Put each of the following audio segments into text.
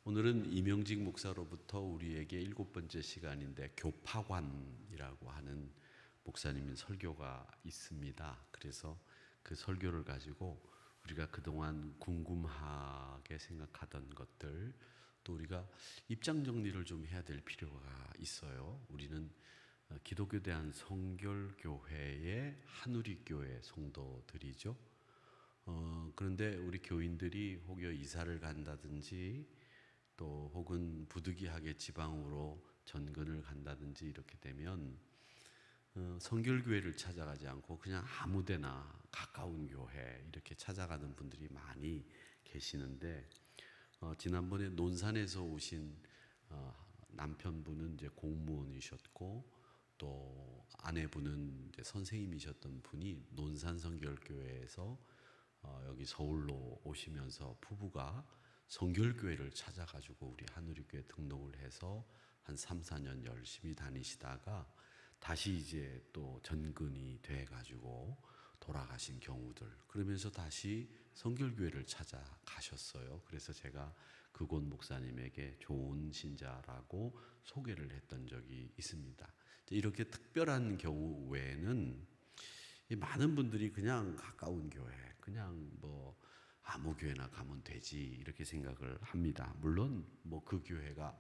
오늘은 이명직 목사로부터 우리에게 7번째 시간인데 교파관이라고 하는 목사님의 설교가 있습니다. 그래서 그 설교를 가지고 우리가 그동안 궁금하게 생각하던 것들, 또 우리가 입장 정리를 좀 해야 될 필요가 있어요. 우리는 기독교 대한성결교회의 한우리교회 성도들이죠. 그런데 우리 교인들이 혹여 이사를 간다든지 또 혹은 부득이하게 지방으로 전근을 간다든지 이렇게 되면 성결교회를 찾아가지 않고 그냥 아무데나 가까운 교회 이렇게 찾아가는 분들이 많이 계시는데, 지난번에 논산에서 오신 남편분은 이제 공무원이셨고 또 아내분은 이제 선생님이셨던 분이 논산 성결교회에서 여기 서울로 오시면서 부부가 성결교회를 찾아가지고 우리 한우리교회 등록을 해서 한 3, 4년 열심히 다니시다가 다시 이제 또 전근이 돼가지고 돌아가신 경우들, 그러면서 다시 성결교회를 찾아가셨어요. 그래서 제가 그곳 목사님에게 좋은 신자라고 소개를 했던 적이 있습니다. 이렇게 특별한 경우 외에는 많은 분들이 그냥 가까운 교회, 그냥 뭐 아무 교회나 가면 되지 이렇게 생각을 합니다. 물론 뭐 그 교회가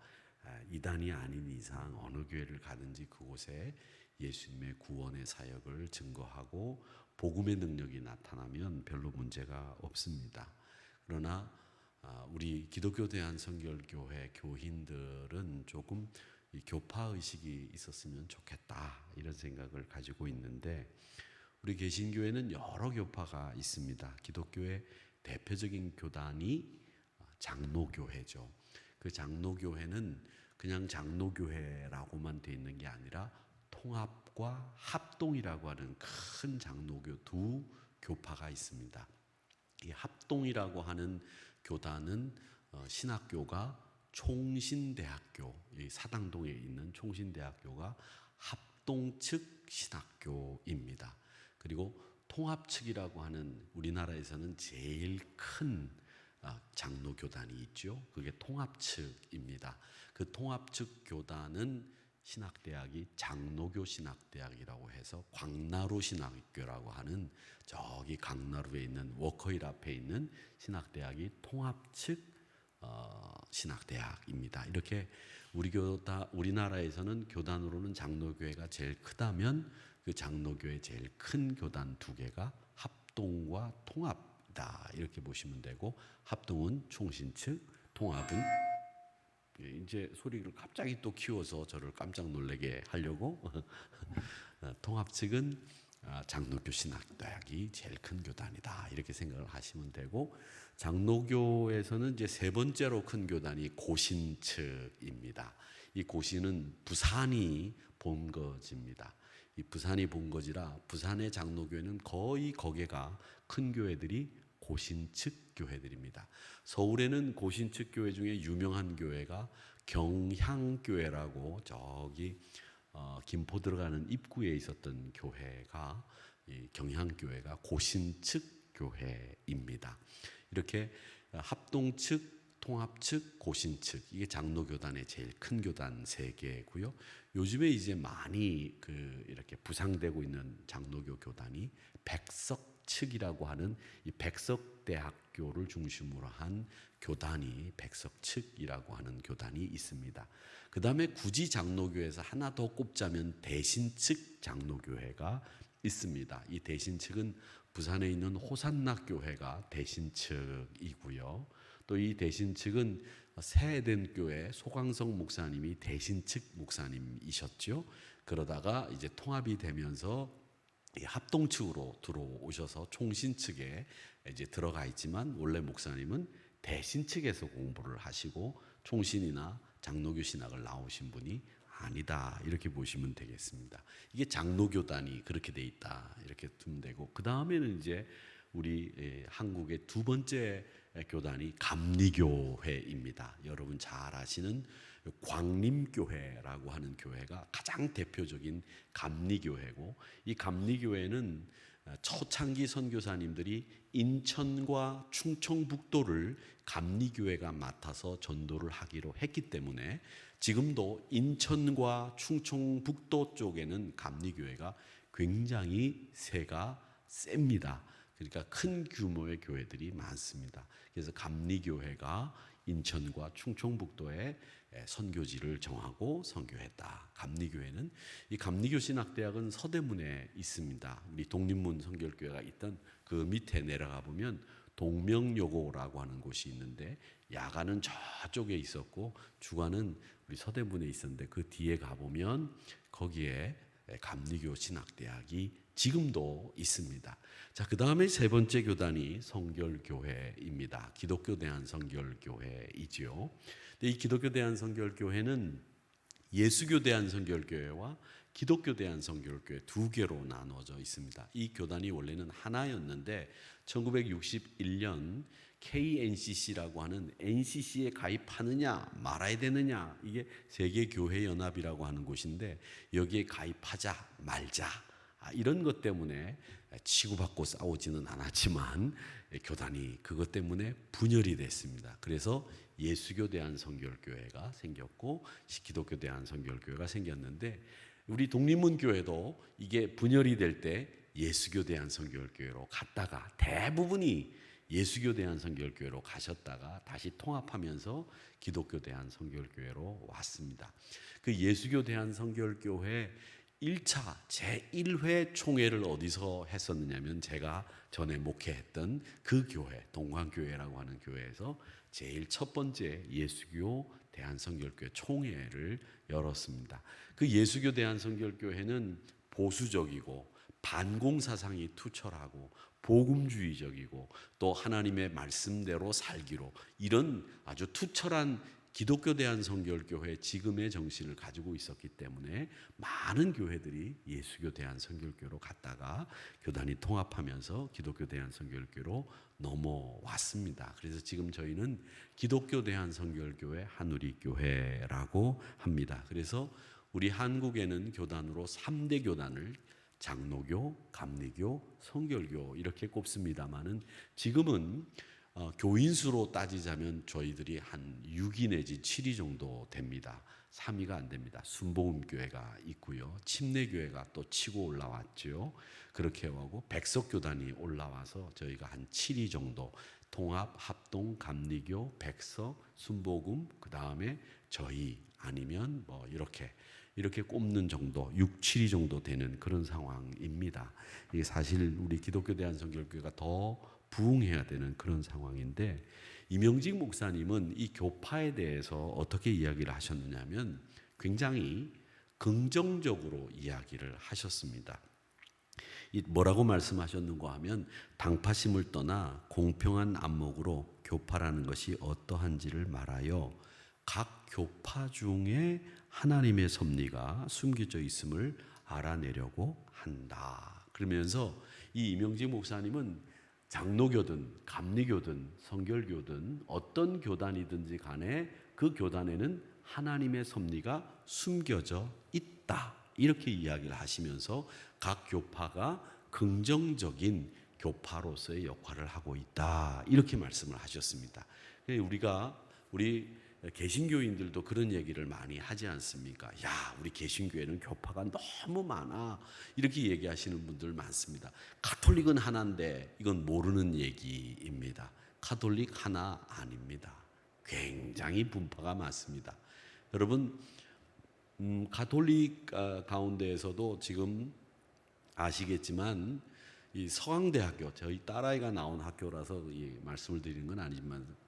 이단이 아닌 이상 어느 교회를 가든지 그곳에 예수님의 구원의 사역을 증거하고 복음의 능력이 나타나면 별로 문제가 없습니다. 그러나 우리 기독교 대한성결교회 교인들은 조금 이 교파 의식이 있었으면 좋겠다 이런 생각을 가지고 있는데, 우리 개신교회는 여러 교파가 있습니다. 기독교의 대표적인 교단이 장로교회죠. 그 장로교회는 그냥 장로교회라고만 돼 있는 게 아니라 통합과 합동이라고 하는 큰 장로교 두 교파가 있습니다. 이 합동이라고 하는 교단은 신학교가 총신대학교, 이 사당동에 있는 총신대학교가 합동 측 신학교입니다. 그리고 통합 측이라고 하는 우리나라에서는 제일 큰 장로교단이 있죠. 그게 통합 측입니다. 그 통합 측 교단은 신학대학이 장로교 신학대학이라고 해서 광나루 신학교라고 하는 저기 강나루에 있는 워커힐 앞에 있는 신학대학이 통합 측 신학대학입니다. 이렇게 우리나라에서는 교단으로는 장로교회가 제일 크다면 그 장로교회 제일 큰 교단 두 개가 합동과 통합이다 이렇게 보시면 되고, 합동은 총신 측, 통합은 이제 소리를 갑자기 또 키워서 저를 깜짝 놀라게 하려고 통합 측은 장로교 신학대학이 제일 큰 교단이다 이렇게 생각을 하시면 되고, 장로교에서는 이제 세 번째로 큰 교단이 고신 측입니다. 이 고신은 부산이 본거지입니다. 이 부산이 본거지라 부산의 장로교회는 거의 거기가 큰 교회들이 고신측 교회들입니다. 서울에는 고신측 교회 중에 유명한 교회가 경향교회라고 저기 김포 들어가는 입구에 있었던 교회가 이 경향교회가 고신측 교회입니다. 이렇게 합동측, 통합측, 고신측, 이게 장로교단의 제일 큰 교단 세 개고요. 요즘에 이제 많이 이렇게 부상되고 있는 장로교 교단이 백석측이라고 하는 이 백석대학교를 중심으로 한 교단이 백석측이라고 하는 교단이 있습니다. 그 다음에 굳이 장로교에서 하나 더 꼽자면 대신측 장로교회가 있습니다. 이 대신측은 부산에 있는 호산나 교회가 대신측이고요. 또 이 대신측은 새해된 교회 소강성 목사님이 대신측 목사님이셨죠. 그러다가 이제 통합이 되면서 합동측으로 들어오셔서 총신측에 이제 들어가 있지만, 원래 목사님은 대신측에서 공부를 하시고 총신이나 장로교 신학을 나오신 분이 아니다 이렇게 보시면 되겠습니다. 이게 장로교단이 그렇게 돼 있다 이렇게 두면 되고, 그 다음에는 이제 우리 한국의 두 번째 교단이 감리교회입니다. 여러분 잘 아시는 광림교회라고 하는 교회가 가장 대표적인 감리교회고, 이 감리교회는 초창기 선교사님들이 인천과 충청북도를 감리교회가 맡아서 전도를 하기로 했기 때문에 지금도 인천과 충청북도 쪽에는 감리교회가 굉장히 세가 셉니다. 그러니까 큰 규모의 교회들이 많습니다. 그래서 감리교회가 인천과 충청북도에 선교지를 정하고 선교했다. 감리교회는 이 감리교 신학대학은 서대문에 있습니다. 우리 독립문 성결교회가 있던 그 밑에 내려가 보면 동명여고라고 하는 곳이 있는데 야간은 저쪽에 있었고 주간은 우리 서대문에 있었는데 그 뒤에 가보면 거기에 감리교 신학대학이 지금도 있습니다. 자, 그 다음에 세 번째 교단이 성결교회입니다. 기독교 대한성결교회이지요. 근데 이 기독교 대한성결교회는 예수교 대한성결교회와 기독교 대한성결교회 두 개로 나눠져 있습니다. 이 교단이 원래는 하나였는데 1961년 KNCC라고 하는 NCC에 가입하느냐 말아야 되느냐, 이게 세계교회연합이라고 하는 곳인데 여기에 가입하자 말자 이런 것 때문에 치고받고 싸우지는 않았지만 교단이 그것 때문에 분열이 됐습니다. 그래서 예수교 대한성결교회가 생겼고 기독교 대한성결교회가 생겼는데 우리 독립문교회도 이게 분열이 될 때 예수교 대한성결교회로 갔다가 대부분이 예수교 대한성결교회로 가셨다가 다시 통합하면서 기독교 대한성결교회로 왔습니다. 그 예수교 대한성결교회 1차 제1회 총회를 어디서 했었느냐면 제가 전에 목회했던 그 교회 동광교회라고 하는 교회에서 제일 첫 번째 예수교 대한성결교회 총회를 열었습니다. 그 예수교 대한성결교회는 보수적이고 반공사상이 투철하고 복음주의적이고 또 하나님의 말씀대로 살기로 이런 아주 투철한 기독교 대한성결교회 지금의 정신을 가지고 있었기 때문에 많은 교회들이 예수교 대한성결교회로 갔다가 교단이 통합하면서 기독교 대한성결교회로 넘어왔습니다. 그래서 지금 저희는 기독교 대한성결교회 한우리교회라고 합니다. 그래서 우리 한국에는 교단으로 3대 교단을 장로교, 감리교, 성결교 이렇게 꼽습니다만은 지금은 교인수로 따지자면 저희들이 한 6위 내지 7위 정도 됩니다. 3위가 안 됩니다. 순복음교회가 있고요. 침례교회가 또 치고 올라왔죠. 그렇게 하고 백석교단이 올라와서 저희가 한 7위 정도 통합, 합동, 감리교, 백석, 순복음 그 다음에 저희 아니면 뭐 이렇게 꼽는 정도 6, 7위 정도 되는 그런 상황입니다. 이게 사실 우리 기독교 대한성결교회가 더 부흥해야 되는 그런 상황인데 이명직 목사님은 이 교파에 대해서 어떻게 이야기를 하셨느냐면 굉장히 긍정적으로 이야기를 하셨습니다. 뭐라고 말씀하셨는가 하면 당파심을 떠나 공평한 안목으로 교파라는 것이 어떠한지를 말하여 각 교파 중에 하나님의 섭리가 숨겨져 있음을 알아내려고 한다. 그러면서 이 이명직 목사님은 장로교든 감리교든 성결교든 어떤 교단이든지 간에 그 교단에는 하나님의 섭리가 숨겨져 있다. 이렇게 이야기를 하시면서 각 교파가 긍정적인 교파로서의 역할을 하고 있다. 이렇게 말씀을 하셨습니다. 우리 개신교인들도 그런 얘기를 많이 하지 않습니까? 야, 우리 개신교회는 교파가 너무 많아. 이렇게 얘기하시는 분들 많습니다. 가톨릭은 하나인데 이건 모르는 얘기입니다. 가톨릭 하나 아닙니다. 굉장히 분파가 많습니다. 여러분, 가톨릭 가운데에서도 지금 아시겠지만 이 서강대학교, 저희 딸아이가 나온 학교라서 이 말씀을 드리는 건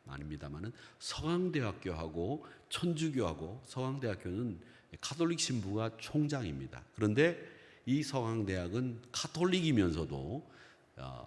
아닙니다만은 서강대학교하고 천주교하고 서강대학교는 가톨릭 신부가 총장입니다. 그런데 이 서강대학은 가톨릭이면서도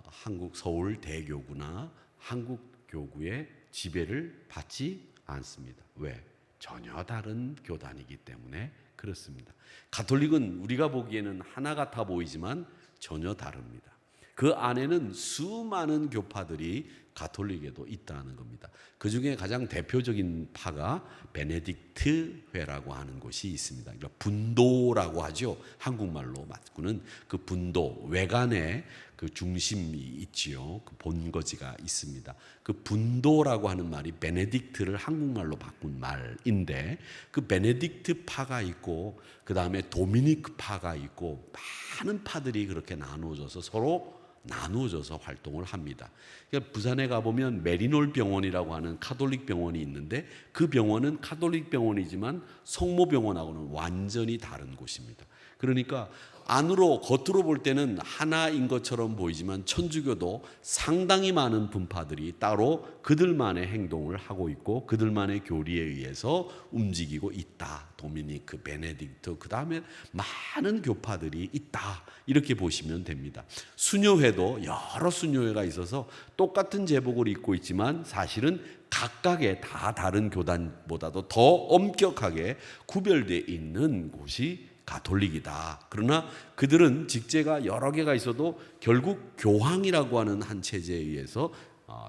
한국 서울대교구나 한국교구의 지배를 받지 않습니다. 왜? 전혀 다른 교단이기 때문에 그렇습니다. 가톨릭은 우리가 보기에는 하나 같아 보이지만 전혀 다릅니다. 그 안에는 수많은 교파들이 가톨릭에도 있다는 겁니다. 그 중에 가장 대표적인 파가 베네딕트회라고 하는 곳이 있습니다. 그러니까 분도라고 하죠. 한국말로 바꾸는 그 분도, 외관에 그 중심이 있지요. 그 본거지가 있습니다. 그 분도라고 하는 말이 베네딕트를 한국말로 바꾼 말인데, 그 베네딕트 파가 있고 그 다음에 도미니크 파가 있고 많은 파들이 그렇게 나누어져서 서로 나누어져서 활동을 합니다. 그러니까 부산에 가보면 메리놀 병원이라고 하는 카톨릭 병원이 있는데, 그 병원은 카톨릭 병원이지만 성모병원하고는 완전히 다른 곳입니다. 그러니까 안으로 겉으로 볼 때는 하나인 것처럼 보이지만 천주교도 상당히 많은 분파들이 따로 그들만의 행동을 하고 있고 그들만의 교리에 의해서 움직이고 있다. 도미니크, 베네딕트, 그 다음에 많은 교파들이 있다. 이렇게 보시면 됩니다. 수녀회도 여러 수녀회가 있어서 똑같은 제복을 입고 있지만 사실은 각각의 다 다른 교단보다도 더 엄격하게 구별되어 있는 곳이 가톨릭이다. 그러나 그들은 직제가 여러 개가 있어도 결국 교황이라고 하는 한 체제에 의해서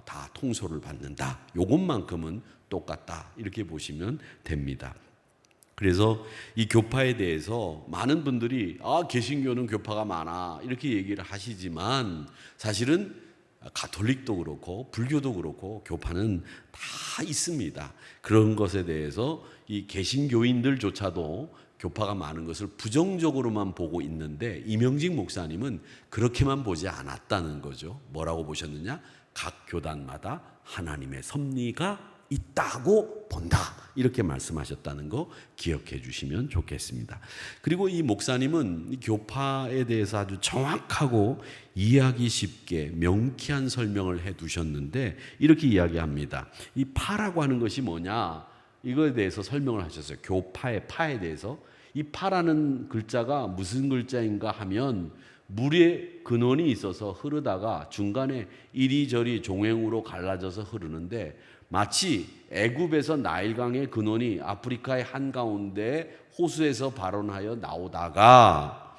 다 통솔을 받는다. 요것만큼은 똑같다. 이렇게 보시면 됩니다. 그래서 이 교파에 대해서 많은 분들이 개신교는 교파가 많아 이렇게 얘기를 하시지만, 사실은 가톨릭도 그렇고 불교도 그렇고 교파는 다 있습니다. 그런 것에 대해서 이 개신교인들조차도 교파가 많은 것을 부정적으로만 보고 있는데, 이명직 목사님은 그렇게만 보지 않았다는 거죠. 뭐라고 보셨느냐? 각 교단마다 하나님의 섭리가 있다고 본다. 이렇게 말씀하셨다는 거 기억해 주시면 좋겠습니다. 그리고 이 목사님은 이 교파에 대해서 아주 정확하고 이해하기 쉽게 명쾌한 설명을 해 두셨는데, 이렇게 이야기합니다. 이 파라고 하는 것이 뭐냐? 이거에 대해서 설명을 하셨어요. 교파의 파에 대해서. 이 파라는 글자가 무슨 글자인가 하면, 물의 근원이 있어서 흐르다가 중간에 이리저리 종횡으로 갈라져서 흐르는데, 마치 애굽에서 나일강의 근원이 아프리카의 한가운데 호수에서 발원하여 나오다가,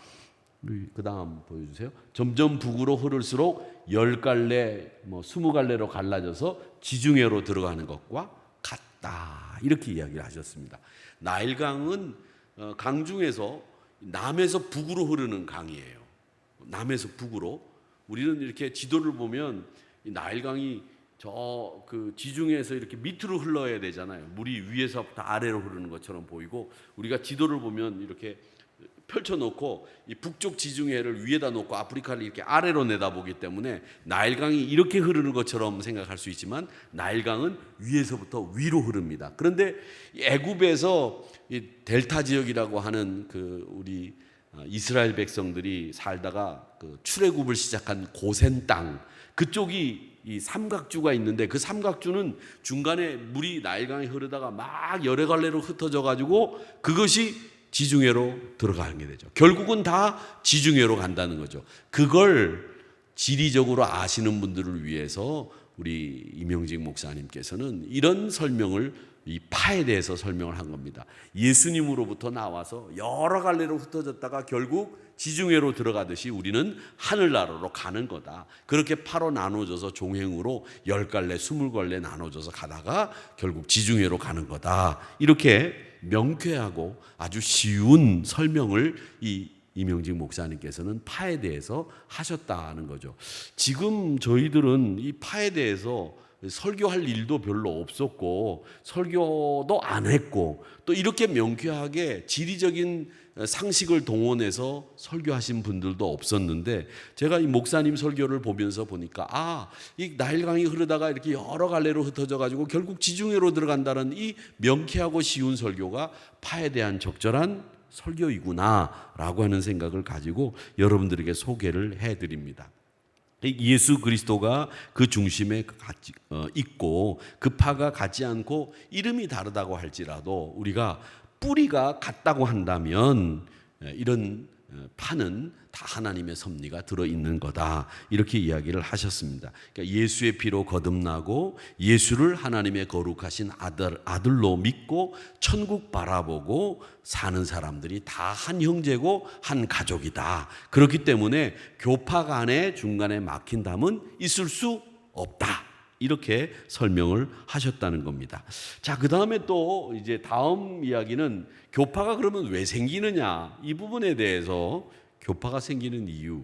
그 다음 보여주세요. 점점 북으로 흐를수록 10갈래, 20갈래로 갈라져서 지중해로 들어가는 것과 같다. 이렇게 이야기를 하셨습니다. 나일강은 강 중에서 남에서 북으로 흐르는 강이에요. 남에서 북으로. 우리는 이렇게 지도를 보면 이 나일강이 저 그 지중해에서 이렇게 밑으로 흘러야 되잖아요. 물이 위에서부터 아래로 흐르는 것처럼 보이고, 우리가 지도를 보면 이렇게 펼쳐놓고 이 북쪽 지중해를 위에다 놓고 아프리카를 이렇게 아래로 내다보기 때문에 나일강이 이렇게 흐르는 것처럼 생각할 수 있지만, 나일강은 위에서부터 위로 흐릅니다. 그런데 애굽에서 이 델타 지역이라고 하는 그 우리 이스라엘 백성들이 살다가 그 출애굽을 시작한 고센 땅, 그쪽이 이 삼각주가 있는데, 그 삼각주는 중간에 물이 나일강에 흐르다가 막 여러 갈래로 흩어져 가지고 그것이 지중해로 들어가게 되죠. 결국은 다 지중해로 간다는 거죠. 그걸 지리적으로 아시는 분들을 위해서 우리 이명직 목사님께서는 이런 설명을, 이 파에 대해서 설명을 한 겁니다. 예수님으로부터 나와서 여러 갈래로 흩어졌다가 결국 지중해로 들어가듯이 우리는 하늘나라로 가는 거다. 그렇게 파로 나눠져서 종횡으로 10갈래, 20갈래 나눠져서 가다가 결국 지중해로 가는 거다. 이렇게 명쾌하고 아주 쉬운 설명을 이 이명직 목사님께서는 파에 대해서 하셨다는 거죠. 지금 저희들은 이 파에 대해서 설교할 일도 별로 없었고 설교도 안 했고, 또 이렇게 명쾌하게 지리적인 상식을 동원해서 설교하신 분들도 없었는데, 제가 이 목사님 설교를 보면서 보니까 이 나일강이 흐르다가 이렇게 여러 갈래로 흩어져 가지고 결국 지중해로 들어간다는 이 명쾌하고 쉬운 설교가 파에 대한 적절한 설교이구나라고 하는 생각을 가지고 여러분들에게 소개를 해드립니다. 예수 그리스도가 그 중심에 있고 그 파가 같지 않고 이름이 다르다고 할지라도 우리가 뿌리가 같다고 한다면 이런 파는 다 하나님의 섭리가 들어있는 거다, 이렇게 이야기를 하셨습니다. 그러니까 예수의 피로 거듭나고 예수를 하나님의 거룩하신 아들로 믿고 천국 바라보고 사는 사람들이 다 한 형제고 한 가족이다. 그렇기 때문에 교파 간에 중간에 막힌 담은 있을 수 없다. 이렇게 설명을 하셨다는 겁니다. 자, 그 다음에 또 이제 다음 이야기는 교파가 그러면 왜 생기느냐, 이 부분에 대해서 교파가 생기는 이유,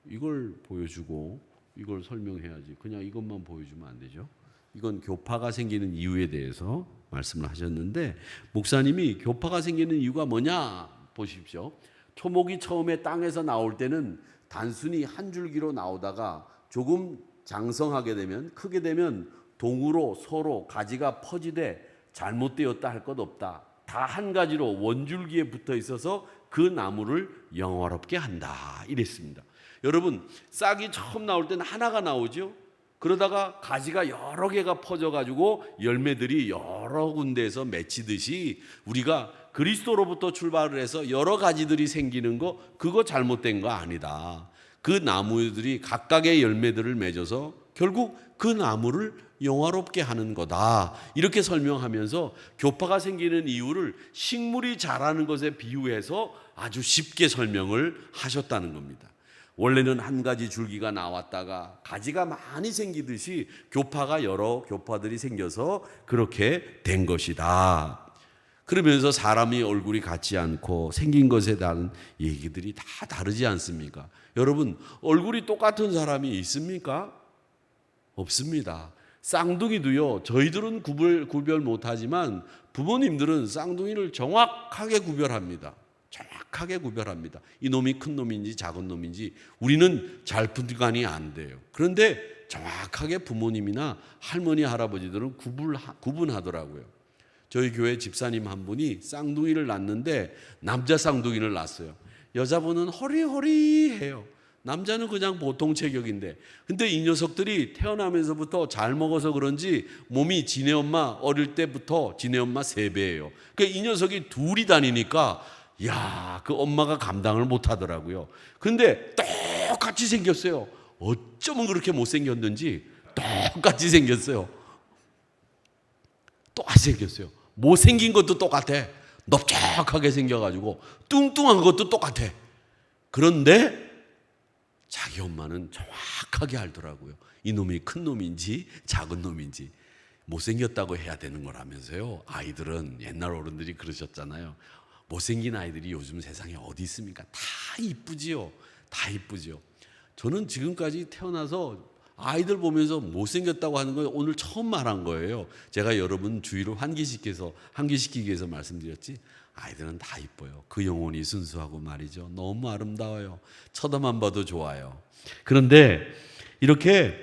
이걸 보여주고 이걸 설명해야지. 그냥 이것만 보여주면 안 되죠. 이건 교파가 생기는 이유에 대해서 말씀을 하셨는데, 목사님이 교파가 생기는 이유가 뭐냐 보십시오. 토목이 처음에 땅에서 나올 때는 단순히 한 줄기로 나오다가 조금 장성하게 되면, 크게 되면 동으로 서로 가지가 퍼지되 잘못되었다 할 것 없다. 다 한 가지로 원줄기에 붙어 있어서 그 나무를 영화롭게 한다, 이랬습니다. 여러분, 싹이 처음 나올 때는 하나가 나오죠. 그러다가 가지가 여러 개가 퍼져가지고 열매들이 여러 군데에서 맺히듯이 우리가 그리스도로부터 출발을 해서 여러 가지들이 생기는 거, 그거 잘못된 거 아니다. 그 나무들이 각각의 열매들을 맺어서 결국 그 나무를 영화롭게 하는 거다, 이렇게 설명하면서 교파가 생기는 이유를 식물이 자라는 것에 비유해서 아주 쉽게 설명을 하셨다는 겁니다. 원래는 한 가지 줄기가 나왔다가 가지가 많이 생기듯이 교파가 여러 교파들이 생겨서 그렇게 된 것이다. 그러면서 사람이 얼굴이 같지 않고 생긴 것에 대한 얘기들이 다 다르지 않습니까? 여러분, 얼굴이 똑같은 사람이 있습니까? 없습니다. 쌍둥이도요, 저희들은 구별 못하지만 부모님들은 쌍둥이를 정확하게 구별합니다. 정확하게 구별합니다. 이놈이 큰 놈인지 작은 놈인지 우리는 잘 분간이 안 돼요. 그런데 정확하게 부모님이나 할머니, 할아버지들은 구분하더라고요. 저희 교회 집사님 한 분이 쌍둥이를 낳는데 남자 쌍둥이를 낳았어요. 여자분은 허리허리해요. 남자는 그냥 보통 체격인데, 근데 이 녀석들이 태어나면서부터 잘 먹어서 그런지 몸이 지네 엄마 어릴 때부터 지네 엄마 3배예요. 그러니까 이 녀석이 둘이 다니니까 야, 그 엄마가 감당을 못하더라고요. 근데 똑같이 생겼어요. 어쩌면 그렇게 못생겼는지 똑같이 생겼어요. 똑같이 생겼어요. 못생긴 것도 똑같아. 넓적하게 생겨가지고 뚱뚱한 것도 똑같아. 그런데 자기 엄마는 정확하게 알더라고요. 이놈이 큰 놈인지 작은 놈인지. 못생겼다고 해야 되는 거라면서요. 아이들은, 옛날 어른들이 그러셨잖아요. 못생긴 아이들이 요즘 세상에 어디 있습니까? 다 이쁘지요. 다 이쁘죠. 저는 지금까지 태어나서 아이들 보면서 못생겼다고 하는 건 오늘 처음 말한 거예요. 제가 여러분 주위로 환기시키기 위해서 말씀드렸지. 아이들은 다 이뻐요. 그 영혼이 순수하고 말이죠. 너무 아름다워요. 쳐다만 봐도 좋아요. 그런데 이렇게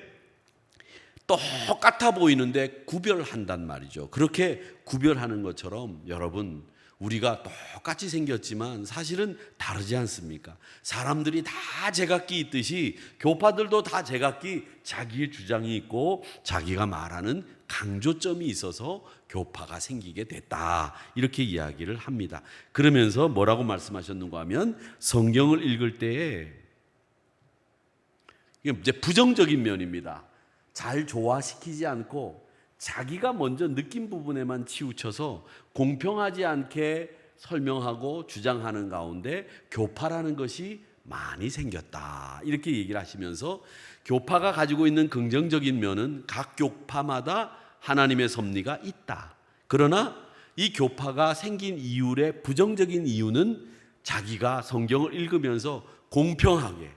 똑같아 보이는데 구별한단 말이죠. 그렇게 구별하는 것처럼 여러분, 우리가 똑같이 생겼지만 사실은 다르지 않습니까? 사람들이 다 제각기 있듯이 교파들도 다 제각기 자기의 주장이 있고 자기가 말하는 강조점이 있어서 교파가 생기게 됐다, 이렇게 이야기를 합니다. 그러면서 뭐라고 말씀하셨는가 하면, 성경을 읽을 때에 이제 부정적인 면입니다. 잘 조화시키지 않고 자기가 먼저 느낀 부분에만 치우쳐서 공평하지 않게 설명하고 주장하는 가운데 교파라는 것이 많이 생겼다, 이렇게 얘기를 하시면서 교파가 가지고 있는 긍정적인 면은 각 교파마다 하나님의 섭리가 있다. 그러나 이 교파가 생긴 이유의 부정적인 이유는 자기가 성경을 읽으면서 공평하게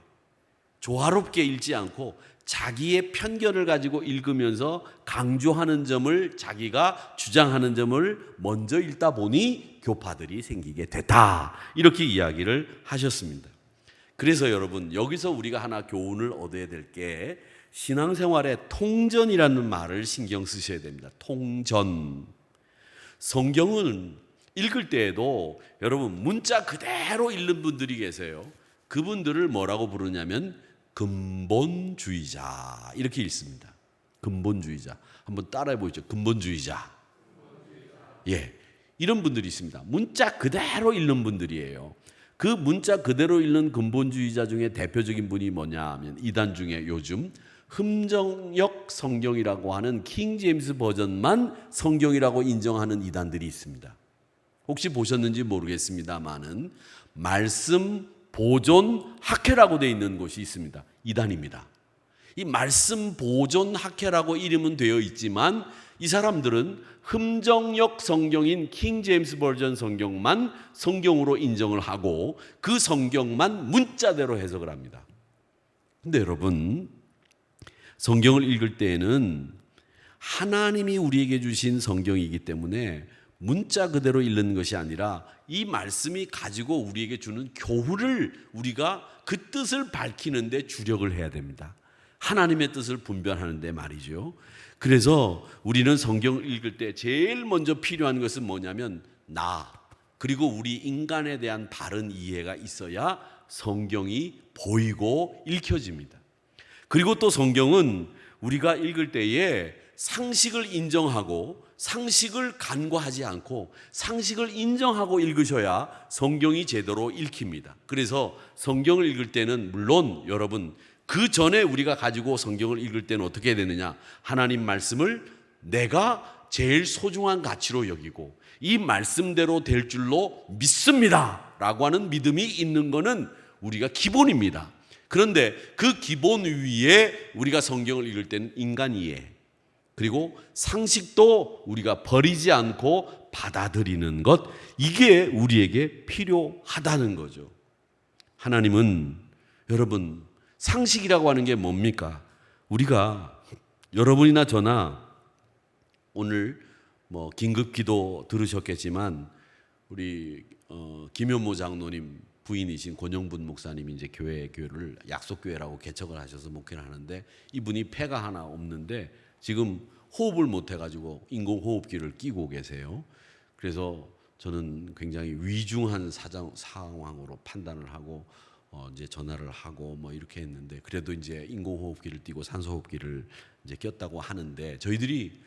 조화롭게 읽지 않고 자기의 편견을 가지고 읽으면서 강조하는 점을, 자기가 주장하는 점을 먼저 읽다 보니 교파들이 생기게 됐다, 이렇게 이야기를 하셨습니다. 그래서 여러분, 여기서 우리가 하나 교훈을 얻어야 될 게, 신앙생활에 통전이라는 말을 신경 쓰셔야 됩니다. 통전. 성경은 읽을 때에도 여러분 문자 그대로 읽는 분들이 계세요. 그분들을 뭐라고 부르냐면 근본주의자, 이렇게 읽습니다. 근본주의자. 한번 따라해 보시죠. 근본주의자. 예, 이런 분들이 있습니다. 문자 그대로 읽는 분들이에요. 그 문자 그대로 읽는 근본주의자 중에 대표적인 분이 뭐냐 하면, 이단 중에 요즘 흠정역 성경이라고 하는 킹 제임스 버전만 성경이라고 인정하는 이단들이 있습니다. 혹시 보셨는지 모르겠습니다만은 말씀 보존 학회라고 되어 있는 곳이 있습니다. 이단입니다. 이 말씀 보존 학회라고 이름은 되어 있지만 이 사람들은 흠정역 성경인 킹 제임스 버전 성경만 성경으로 인정을 하고 그 성경만 문자대로 해석을 합니다. 근데 여러분, 성경을 읽을 때에는 하나님이 우리에게 주신 성경이기 때문에 문자 그대로 읽는 것이 아니라 이 말씀이 가지고 우리에게 주는 교훈을 우리가 그 뜻을 밝히는 데 주력을 해야 됩니다. 하나님의 뜻을 분별하는 데 말이죠. 그래서 우리는 성경을 읽을 때 제일 먼저 필요한 것은 뭐냐면 나, 그리고 우리 인간에 대한 바른 이해가 있어야 성경이 보이고 읽혀집니다. 그리고 또 성경은 우리가 읽을 때에 상식을 인정하고 상식을 간과하지 않고 상식을 인정하고 읽으셔야 성경이 제대로 읽힙니다. 그래서 성경을 읽을 때는 물론 여러분 그 전에 우리가 가지고 성경을 읽을 때는 어떻게 해야 되느냐? 하나님 말씀을 내가 제일 소중한 가치로 여기고 이 말씀대로 될 줄로 믿습니다 라고 하는 믿음이 있는 것은 우리가 기본입니다. 그런데 그 기본 위에 우리가 성경을 읽을 때는 인간 이해 그리고 상식도 우리가 버리지 않고 받아들이는 것, 이게 우리에게 필요하다는 거죠. 하나님은 여러분 상식이라고 하는 게 뭡니까? 우리가 여러분이나 저나 오늘 긴급 기도 들으셨겠지만 우리 김현모 장로님 부인이신 권영분 목사님이 이제 교회를 약속교회라고 개척을 하셔서 목회를 하는데 이분이 폐가 하나 없는데 지금 호흡을 못 해가지고 인공호흡기를 끼고 계세요. 그래서 저는 굉장히 위중한 상황으로 판단을 하고 이제 전화를 하고 이렇게 했는데 그래도 이제 인공호흡기를 띄고 산소호흡기를 이제 꼈다고 하는데 저희들이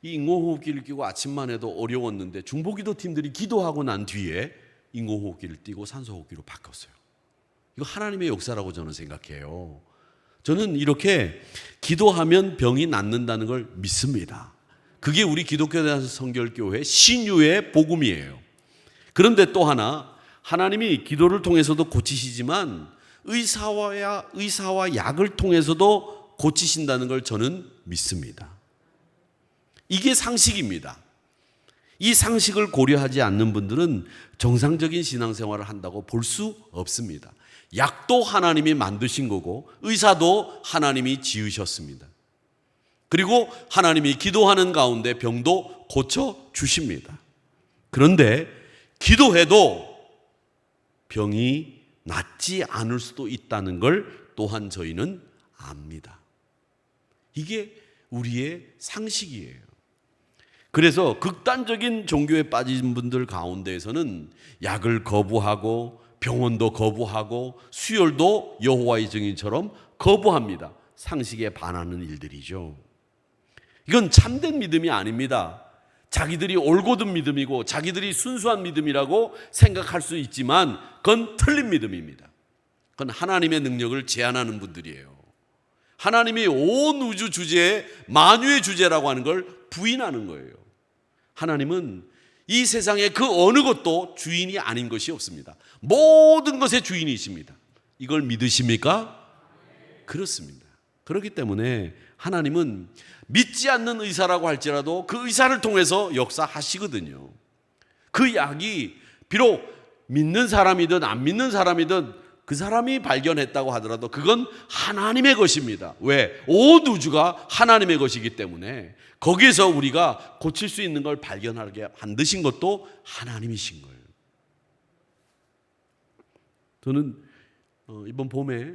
이 인공호흡기를 끼고 아침만 해도 어려웠는데 중보기도 팀들이 기도하고 난 뒤에 인공호흡기를 띄고 산소호흡기로 바꿨어요. 이거 하나님의 역사라고 저는 생각해요. 저는 이렇게 기도하면 병이 낫는다는 걸 믿습니다. 그게 우리 기독교 성결교회 신유의 복음이에요. 그런데 또 하나 하나님이 기도를 통해서도 고치시지만 의사와 약을 통해서도 고치신다는 걸 저는 믿습니다. 이게 상식입니다. 이 상식을 고려하지 않는 분들은 정상적인 신앙생활을 한다고 볼 수 없습니다. 약도 하나님이 만드신 거고 의사도 하나님이 지으셨습니다. 그리고 하나님이 기도하는 가운데 병도 고쳐 주십니다. 그런데 기도해도 병이 낫지 않을 수도 있다는 걸 또한 저희는 압니다. 이게 우리의 상식이에요. 그래서 극단적인 종교에 빠진 분들 가운데에서는 약을 거부하고 병원도 거부하고 수혈도 여호와의 증인처럼 거부합니다. 상식에 반하는 일들이죠. 이건 참된 믿음이 아닙니다. 자기들이 올곧은 믿음이고 자기들이 순수한 믿음이라고 생각할 수 있지만 그건 틀린 믿음입니다. 그건 하나님의 능력을 제한하는 분들이에요. 하나님이 온 우주 주제에 만유의 주제라고 하는 걸 부인하는 거예요. 하나님은 이 세상에 그 어느 것도 주인이 아닌 것이 없습니다. 모든 것의 주인이십니다. 이걸 믿으십니까? 그렇습니다. 그렇기 때문에 하나님은 믿지 않는 의사라고 할지라도 그 의사를 통해서 역사하시거든요. 그 약이 비록 믿는 사람이든 안 믿는 사람이든 그 사람이 발견했다고 하더라도 그건 하나님의 것입니다. 왜? 온 우주가 하나님의 것이기 때문에 거기에서 우리가 고칠 수 있는 걸 발견하게 만드신 것도 하나님이신 거예요. 저는 이번 봄에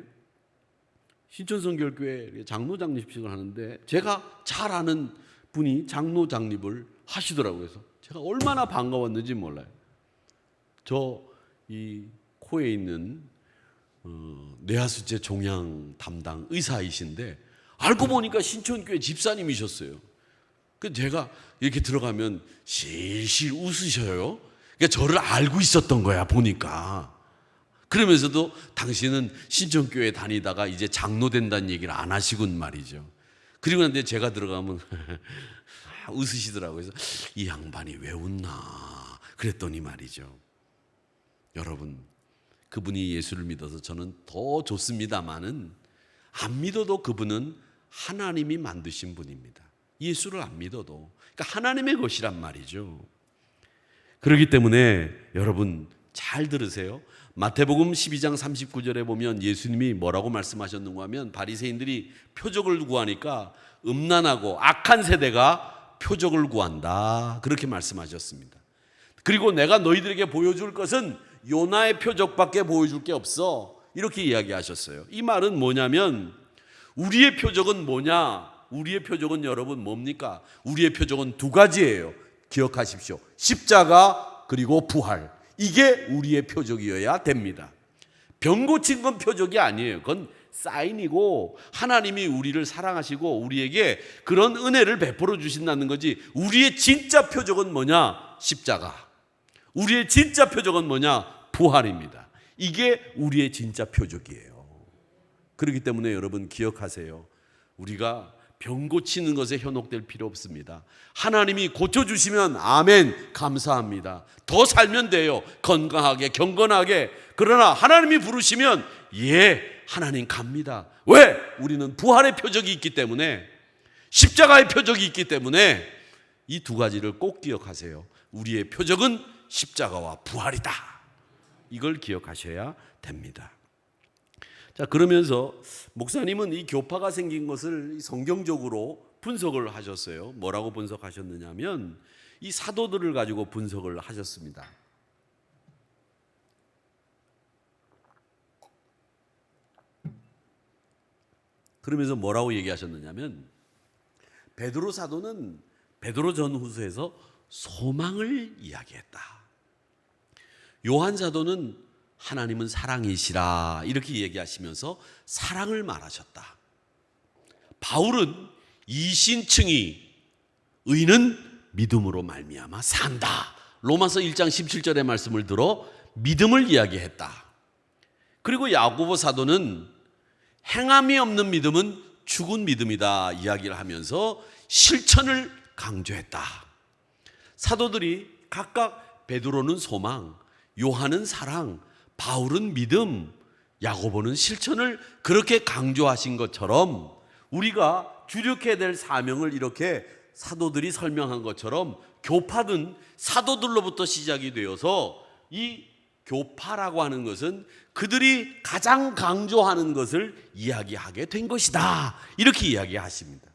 신천성결교회 장로장립식을 하는데 제가 잘 아는 분이 장로장립을 하시더라고요. 그래서 제가 얼마나 반가웠는지 몰라요. 저 이 코에 있는 뇌하수체 종양 담당 의사이신데 알고 보니까 신천교회 집사님이셨어요. 그래서 제가 이렇게 들어가면 실실 웃으셔요. 그러니까 저를 알고 있었던 거야 보니까. 그러면서도 당신은 신천교회 다니다가 이제 장로 된다는 얘기를 안 하시군 말이죠. 그리고 난데 제가 들어가면 웃으시더라고요. 그래서 이 양반이 왜 웃나 그랬더니 말이죠. 여러분, 그분이 예수를 믿어서 저는 더 좋습니다마는 안 믿어도 그분은 하나님이 만드신 분입니다. 예수를 안 믿어도. 그러니까 하나님의 것이란 말이죠. 그렇기 때문에 여러분 잘 들으세요. 마태복음 12장 39절에 보면 예수님이 뭐라고 말씀하셨는가 하면 바리새인들이 표적을 구하니까 음란하고 악한 세대가 표적을 구한다, 그렇게 말씀하셨습니다. 그리고 내가 너희들에게 보여줄 것은 요나의 표적밖에 보여줄 게 없어, 이렇게 이야기하셨어요. 이 말은 뭐냐면 우리의 표적은 뭐냐? 우리의 표적은 여러분 뭡니까? 우리의 표적은 두 가지예요. 기억하십시오. 십자가 그리고 부활. 이게 우리의 표적이어야 됩니다. 병 고친 건 표적이 아니에요. 그건 사인이고 하나님이 우리를 사랑하시고 우리에게 그런 은혜를 베풀어 주신다는 거지. 우리의 진짜 표적은 뭐냐? 십자가. 우리의 진짜 표적은 뭐냐? 부활입니다. 이게 우리의 진짜 표적이에요. 그렇기 때문에 여러분 기억하세요. 우리가 병 고치는 것에 현혹될 필요 없습니다. 하나님이 고쳐주시면 아멘, 감사합니다. 더 살면 돼요. 건강하게, 경건하게. 그러나 하나님이 부르시면 예, 하나님 갑니다. 왜? 우리는 부활의 표적이 있기 때문에, 십자가의 표적이 있기 때문에 이 두 가지를 꼭 기억하세요. 우리의 표적은 십자가와 부활이다. 이걸 기억하셔야 됩니다. 자, 그러면서 목사님은 이 교파가 생긴 것을 성경적으로 분석을 하셨어요. 뭐라고 분석하셨느냐면 이 사도들을 가지고 분석을 하셨습니다. 그러면서 뭐라고 얘기하셨느냐면 베드로 사도는 베드로 전후서에서 소망을 이야기했다. 요한 사도는 하나님은 사랑이시라 이렇게 얘기하시면서 사랑을 말하셨다. 바울은 이신층이 의는 믿음으로 말미암아 산다. 로마서 1장 17절의 말씀을 들어 믿음을 이야기했다. 그리고 야고보 사도는 행함이 없는 믿음은 죽은 믿음이다 이야기를 하면서 실천을 강조했다. 사도들이 각각 베드로는 소망, 요한은 사랑, 바울은 믿음, 야고보는 실천을 그렇게 강조하신 것처럼 우리가 주력해야 될 사명을 이렇게 사도들이 설명한 것처럼 교파는 사도들로부터 시작이 되어서 이 교파라고 하는 것은 그들이 가장 강조하는 것을 이야기하게 된 것이다, 이렇게 이야기하십니다.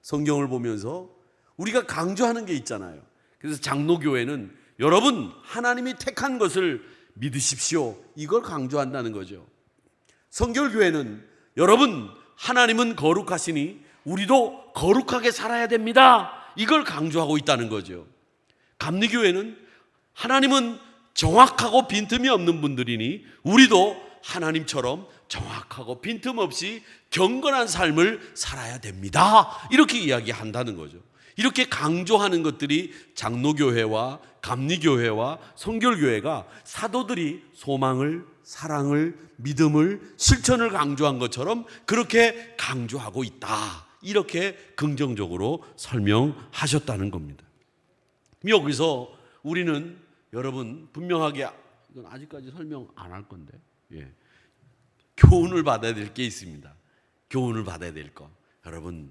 성경을 보면서 우리가 강조하는 게 있잖아요. 그래서 장로교회는 여러분 하나님이 택한 것을 믿으십시오, 이걸 강조한다는 거죠. 성결교회는 여러분 하나님은 거룩하시니 우리도 거룩하게 살아야 됩니다, 이걸 강조하고 있다는 거죠. 감리교회는 하나님은 정확하고 빈틈이 없는 분들이니 우리도 하나님처럼 정확하고 빈틈없이 경건한 삶을 살아야 됩니다, 이렇게 이야기한다는 거죠. 이렇게 강조하는 것들이 장로교회와 감리교회와 성결교회가 사도들이 소망을, 사랑을, 믿음을, 실천을 강조한 것처럼 그렇게 강조하고 있다, 이렇게 긍정적으로 설명하셨다는 겁니다. 여기서 우리는 여러분 분명하게, 이건 아직까지 설명 안 할 건데, 교훈을 받아야 될 게 있습니다. 교훈을 받아야 될 거. 여러분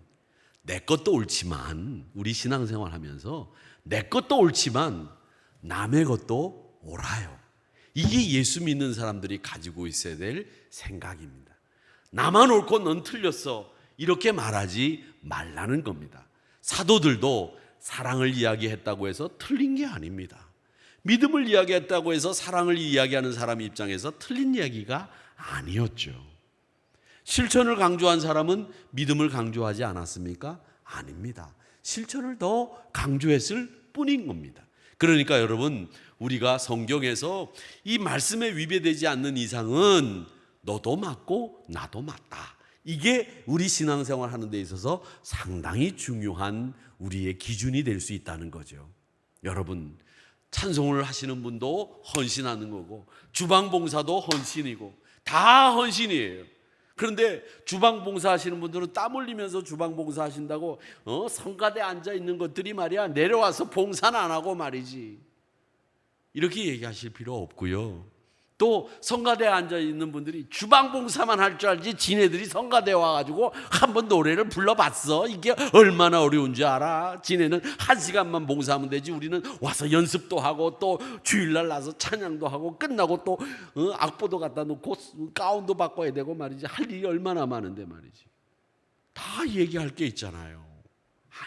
내 것도 옳지만, 우리 신앙생활 하면서 내 것도 옳지만 남의 것도 옳아요. 이게 예수 믿는 사람들이 가지고 있어야 될 생각입니다. 나만 옳고 넌 틀렸어, 이렇게 말하지 말라는 겁니다. 사도들도 사랑을 이야기했다고 해서 틀린 게 아닙니다. 믿음을 이야기했다고 해서 사랑을 이야기하는 사람 입장에서 틀린 이야기가 아니었죠. 실천을 강조한 사람은 믿음을 강조하지 않았습니까? 아닙니다. 실천을 더 강조했을 뿐인 겁니다. 그러니까 여러분 우리가 성경에서 이 말씀에 위배되지 않는 이상은 너도 맞고 나도 맞다, 이게 우리 신앙생활 하는 데 있어서 상당히 중요한 우리의 기준이 될 수 있다는 거죠. 여러분 찬송을 하시는 분도 헌신하는 거고 주방봉사도 헌신이고 다 헌신이에요. 그런데 주방봉사 하시는 분들은 땀 흘리면서 주방봉사 하신다고 성가대에 앉아 있는 것들이 말이야 내려와서 봉사는 안 하고 말이지, 이렇게 얘기하실 필요 없고요. 또 성가대에 앉아 있는 분들이 주방 봉사만 할 줄 알지 지네들이 성가대에 와가지고 한번 노래를 불러봤어. 이게 얼마나 어려운 줄 알아. 지네는 1시간만 봉사하면 되지, 우리는 와서 연습도 하고 또 주일날 나서 찬양도 하고 끝나고 또 악보도 갖다 놓고 가운도 바꿔야 되고 말이지. 할 일이 얼마나 많은데 말이지. 다 얘기할 게 있잖아요.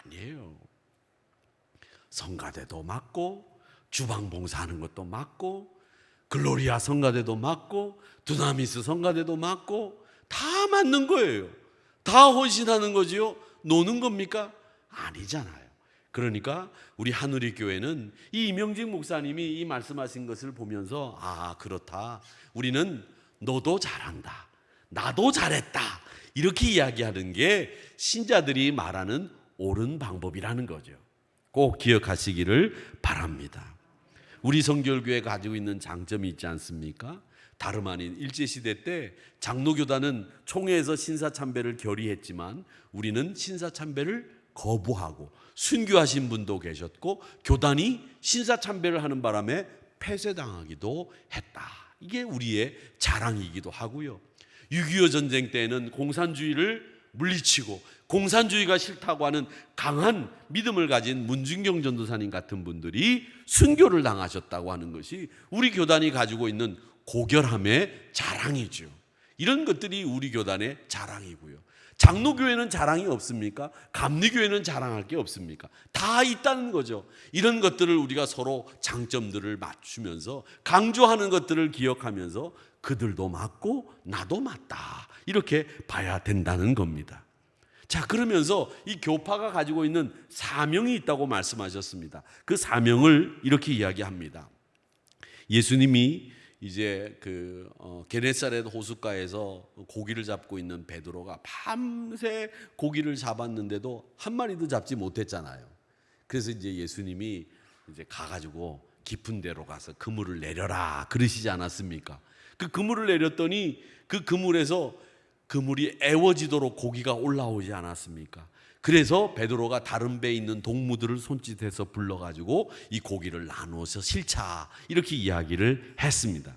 아니에요. 성가대도 맡고 주방 봉사하는 것도 맡고 글로리아 성가대도 맡고 두나미스 성가대도 맡고 다 맡는 거예요. 다 헌신하는 거지요. 노는 겁니까? 아니잖아요. 그러니까 우리 하누리 교회는 이 이명직 목사님이 이 말씀하신 것을 보면서 아, 그렇다. 우리는 너도 잘한다, 나도 잘했다, 이렇게 이야기하는 게 신자들이 말하는 옳은 방법이라는 거죠. 꼭 기억하시기를 바랍니다. 우리 성결교회가 가지고 있는 장점이 있지 않습니까? 다름 아닌 일제시대 때 장로교단은 총회에서 신사참배를 결의했지만 우리는 신사참배를 거부하고 순교하신 분도 계셨고 교단이 신사참배를 하는 바람에 폐쇄당하기도 했다. 이게 우리의 자랑이기도 하고요. 6.25 전쟁 때에는 공산주의를 물리치고 공산주의가 싫다고 하는 강한 믿음을 가진 문준경 전도사님 같은 분들이 순교를 당하셨다고 하는 것이 우리 교단이 가지고 있는 고결함의 자랑이죠. 이런 것들이 우리 교단의 자랑이고요. 장로교회는 자랑이 없습니까? 감리교회는 자랑할 게 없습니까? 다 있다는 거죠. 이런 것들을 우리가 서로 장점들을 맞추면서 강조하는 것들을 기억하면서 그들도 맞고 나도 맞다, 이렇게 봐야 된다는 겁니다. 자, 그러면서 이 교파가 가지고 있는 사명이 있다고 말씀하셨습니다. 그 사명을 이렇게 이야기합니다. 예수님이 이제 게네사렛 호숫가에서 고기를 잡고 있는 베드로가 밤새 고기를 잡았는데도 한 마리도 잡지 못했잖아요. 그래서 이제 예수님이 이제 가가지고 깊은 데로 가서 그물을 내려라 그러시지 않았습니까? 그 그물을 내렸더니 그 그물에서 그물이 애워지도록 고기가 올라오지 않았습니까? 그래서 베드로가 다른 배에 있는 동무들을 손짓해서 불러가지고 이 고기를 나누어서 실차, 이렇게 이야기를 했습니다.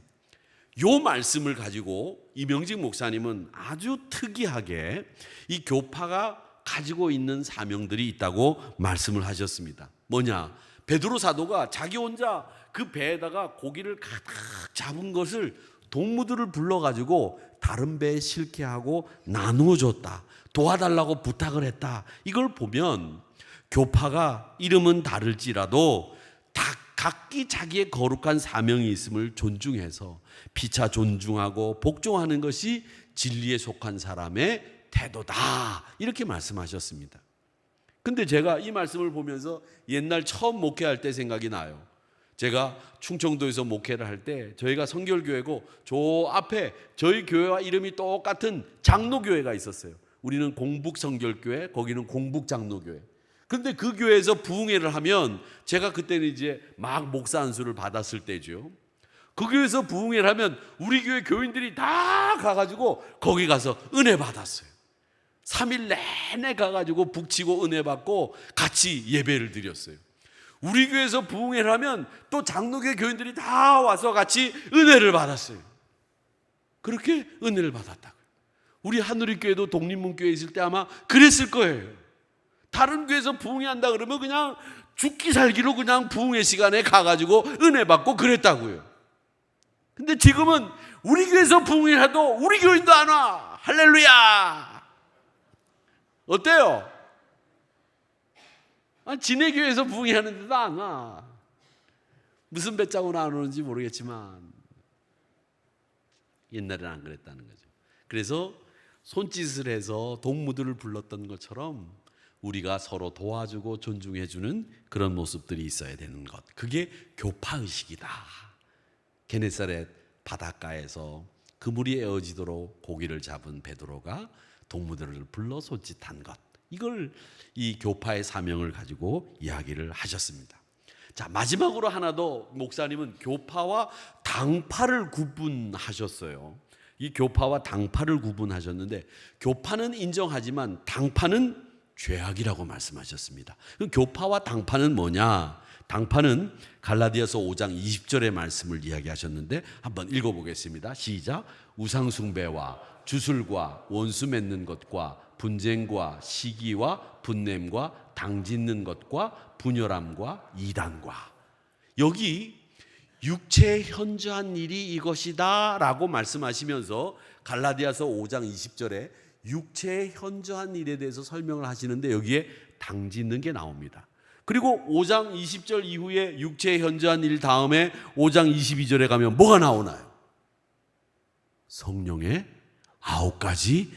요 말씀을 가지고 이명직 목사님은 아주 특이하게 이 교파가 가지고 있는 사명들이 있다고 말씀을 하셨습니다. 뭐냐? 베드로 사도가 자기 혼자 그 배에다가 고기를 가득 잡은 것을 동무들을 불러가지고 다른 배에 실게 하고 나누어 줬다, 도와달라고 부탁을 했다. 이걸 보면 교파가 이름은 다를지라도 다 각기 자기의 거룩한 사명이 있음을 존중해서 피차 존중하고 복종하는 것이 진리에 속한 사람의 태도다, 이렇게 말씀하셨습니다. 근데 제가 이 말씀을 보면서 옛날 처음 목회할 때 생각이 나요. 제가 충청도에서 목회를 할 때 저희가 성결교회고 저 앞에 저희 교회와 이름이 똑같은 장로교회가 있었어요. 우리는 공북성결교회, 거기는 공북장로교회. 그런데 그 교회에서 부흥회를 하면 제가 그때는 이제 막 목사 안수를 받았을 때죠. 그 교회에서 부흥회를 하면 우리 교회 교인들이 다 가가지고 거기 가서 은혜 받았어요. 3일 내내 가가지고 북치고 은혜 받고 같이 예배를 드렸어요. 우리 교회에서 부흥회를 하면 또 장로교회 교인들이 다 와서 같이 은혜를 받았어요. 그렇게 은혜를 받았다고요. 우리 하누리교회도 독립문교회에 있을 때 아마 그랬을 거예요. 다른 교회에서 부흥회 한다 그러면 그냥 죽기 살기로 그냥 부흥회 시간에 가가지고 은혜 받고 그랬다고요. 근데 지금은 우리 교회에서 부흥회 해도 우리 교인도 안 와. 할렐루야. 어때요? 지네 교회에서 부흥회 하는데도 안 와. 무슨 배짱으로 안 오는지 모르겠지만 옛날에는 안 그랬다는 거죠. 그래서 손짓을 해서 동무들을 불렀던 것처럼 우리가 서로 도와주고 존중해주는 그런 모습들이 있어야 되는 것, 그게 교파의식이다. 게네사렛 바닷가에서 그물이 에어지도록 고기를 잡은 베드로가 동무들을 불러 손짓한 것, 이걸 이 교파의 사명을 가지고 이야기를 하셨습니다. 자, 마지막으로 하나 더 목사님은 교파와 당파를 구분하셨어요. 이 교파와 당파를 구분하셨는데 교파는 인정하지만 당파는 죄악이라고 말씀하셨습니다. 그럼 교파와 당파는 뭐냐? 당파는 갈라디아서 5장 20절의 말씀을 이야기하셨는데 한번 읽어보겠습니다. 시작. 우상숭배와 주술과 원수 맺는 것과 분쟁과 시기와 분냄과 당짓는 것과 분열함과 이단과, 여기 육체에 현저한 일이 이것이다 라고 말씀하시면서 갈라디아서 5장 20절에 육체의 현저한 일에 대해서 설명을 하시는데 여기에 당짓는 게 나옵니다. 그리고 5장 20절 이후에 육체의 현저한 일 다음에 5장 22절에 가면 뭐가 나오나요? 성령의 9가지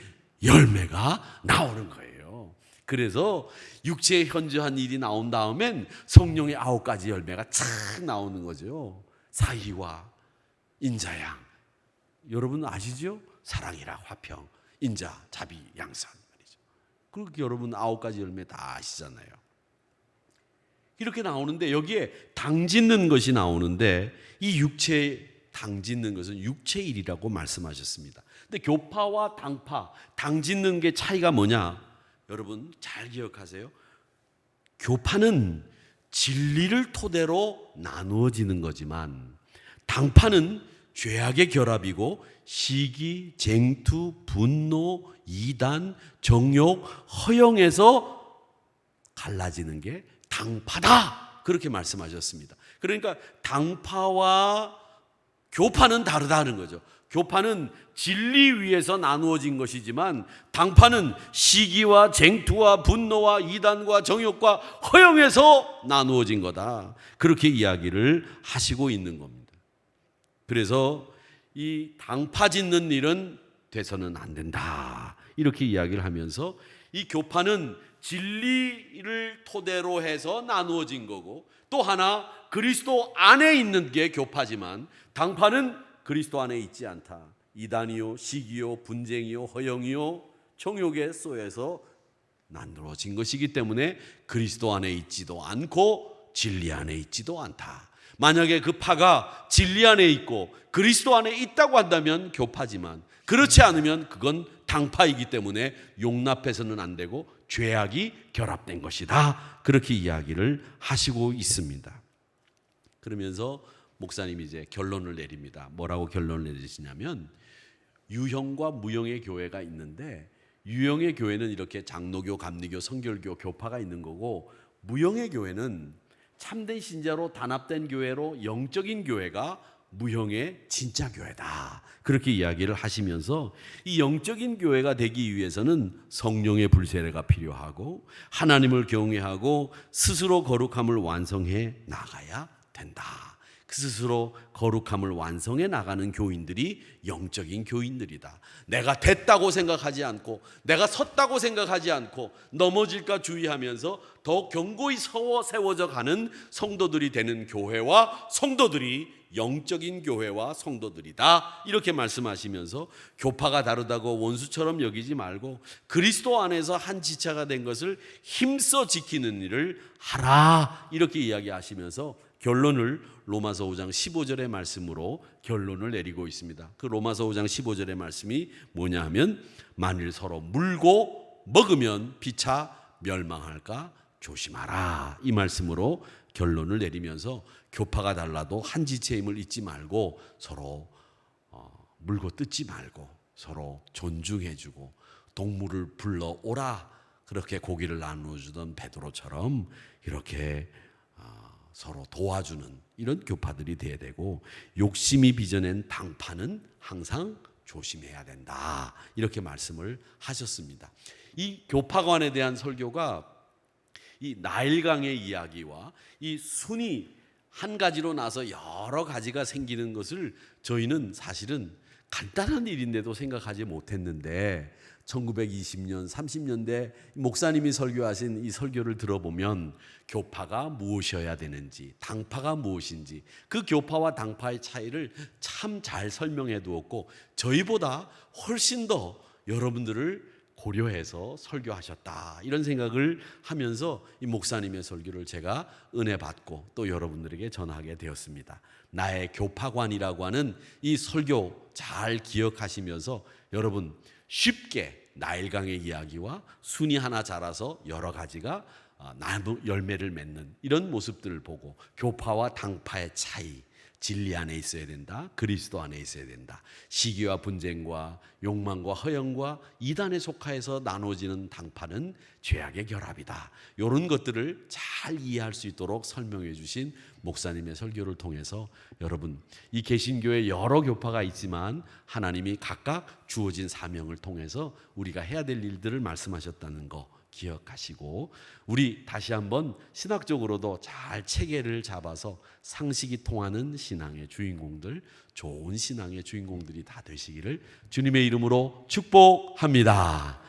열매가 나오는 거예요. 그래서 육체의 현저한 일이 나온 다음엔 성령의 9가지 열매가 착 나오는 거죠. 사희와 인자양, 여러분 아시죠? 사랑이라 화평, 인자, 자비, 양선 말이죠. 그렇게 여러분 9가지 열매 다 아시잖아요. 이렇게 나오는데 여기에 당짓는 것이 나오는데 이 육체에 당짓는 것은 육체일이라고 말씀하셨습니다. 근데 교파와 당파, 당짓는 게 차이가 뭐냐? 여러분 잘 기억하세요. 교파는 진리를 토대로 나누어지는 거지만 당파는 죄악의 결합이고 시기, 쟁투, 분노, 이단, 정욕, 허영에서 갈라지는 게 당파다, 그렇게 말씀하셨습니다. 그러니까 당파와 교파는 다르다는 거죠. 교파는 진리 위에서 나누어진 것이지만 당파는 시기와 쟁투와 분노와 이단과 정욕과 허영에서 나누어진 거다, 그렇게 이야기를 하시고 있는 겁니다. 그래서 이 당파 짓는 일은 돼서는 안 된다, 이렇게 이야기를 하면서 이 교파는 진리를 토대로 해서 나누어진 거고, 또 하나 그리스도 안에 있는 게 교파지만 당파는 그리스도 안에 있지 않다. 이단이요, 시기요, 분쟁이요, 허영이요, 정욕에 쏘여서 나누어진 것이기 때문에 그리스도 안에 있지도 않고 진리 안에 있지도 않다. 만약에 그 파가 진리 안에 있고 그리스도 안에 있다고 한다면 교파지만, 그렇지 않으면 그건 당파이기 때문에 용납해서는 안 되고 죄악이 결합된 것이다, 그렇게 이야기를 하시고 있습니다. 그러면서 목사님이 이제 결론을 내립니다. 뭐라고 결론을 내리시냐면, 유형과 무형의 교회가 있는데 유형의 교회는 이렇게 장로교, 감리교, 성결교, 교파가 있는 거고, 무형의 교회는 참된 신자로 단합된 교회로 영적인 교회가 무형의 진짜 교회다, 그렇게 이야기를 하시면서 이 영적인 교회가 되기 위해서는 성령의 불세례가 필요하고 하나님을 경외하고 스스로 거룩함을 완성해 나가야 된다. 스스로 거룩함을 완성해 나가는 교인들이 영적인 교인들이다. 내가 됐다고 생각하지 않고 내가 섰다고 생각하지 않고 넘어질까 주의하면서 더 견고히 세워져 가는 성도들이 되는 교회와 성도들이 영적인 교회와 성도들이다, 이렇게 말씀하시면서 교파가 다르다고 원수처럼 여기지 말고 그리스도 안에서 한 지체가 된 것을 힘써 지키는 일을 하라, 이렇게 이야기하시면서 결론을 로마서 5장 15절의 말씀으로 결론을 내리고 있습니다. 그 로마서 5장 15절의 말씀이 뭐냐 하면, 만일 서로 물고 먹으면 피차 멸망할까 조심하라, 이 말씀으로 결론을 내리면서 교파가 달라도 한 지체임을 잊지 말고 서로 물고 뜯지 말고 서로 존중해주고 동물을 불러오라, 그렇게 고기를 나누어주던 베드로처럼 이렇게 서로 도와주는 이런 교파들이 돼야 되고, 욕심이 빚어낸 당파는 항상 조심해야 된다, 이렇게 말씀을 하셨습니다. 이 교파관에 대한 설교가 이 나일강의 이야기와 이 순이 한 가지로 나서 여러 가지가 생기는 것을 저희는 사실은 간단한 일인데도 생각하지 못했는데 1920년, 30년대 목사님이 설교하신 이 설교를 들어보면 교파가 무엇이어야 되는지, 당파가 무엇인지, 그 교파와 당파의 차이를 참 잘 설명해 두었고 저희보다 훨씬 더 여러분들을 고려해서 설교하셨다, 이런 생각을 하면서 이 목사님의 설교를 제가 은혜 받고 또 여러분들에게 전하게 되었습니다. 나의 교파관이라고 하는 이 설교 잘 기억하시면서 여러분 쉽게 나일강의 이야기와 순이 하나 자라서 여러 가지가 나무 열매를 맺는 이런 모습들을 보고 교파와 당파의 차이, 진리 안에 있어야 된다. 그리스도 안에 있어야 된다. 시기와 분쟁과 욕망과 허영과 이단에 속하여서 나눠지는 당파는 죄악의 결합이다. 이런 것들을 잘 이해할 수 있도록 설명해 주신 목사님의 설교를 통해서 여러분, 이 개신교에 여러 교파가 있지만 하나님이 각각 주어진 사명을 통해서 우리가 해야 될 일들을 말씀하셨다는 거 기억하시고, 우리 다시 한번 신학적으로도 잘 체계를 잡아서 상식이 통하는 신앙의 주인공들, 좋은 신앙의 주인공들이 다 되시기를 주님의 이름으로 축복합니다.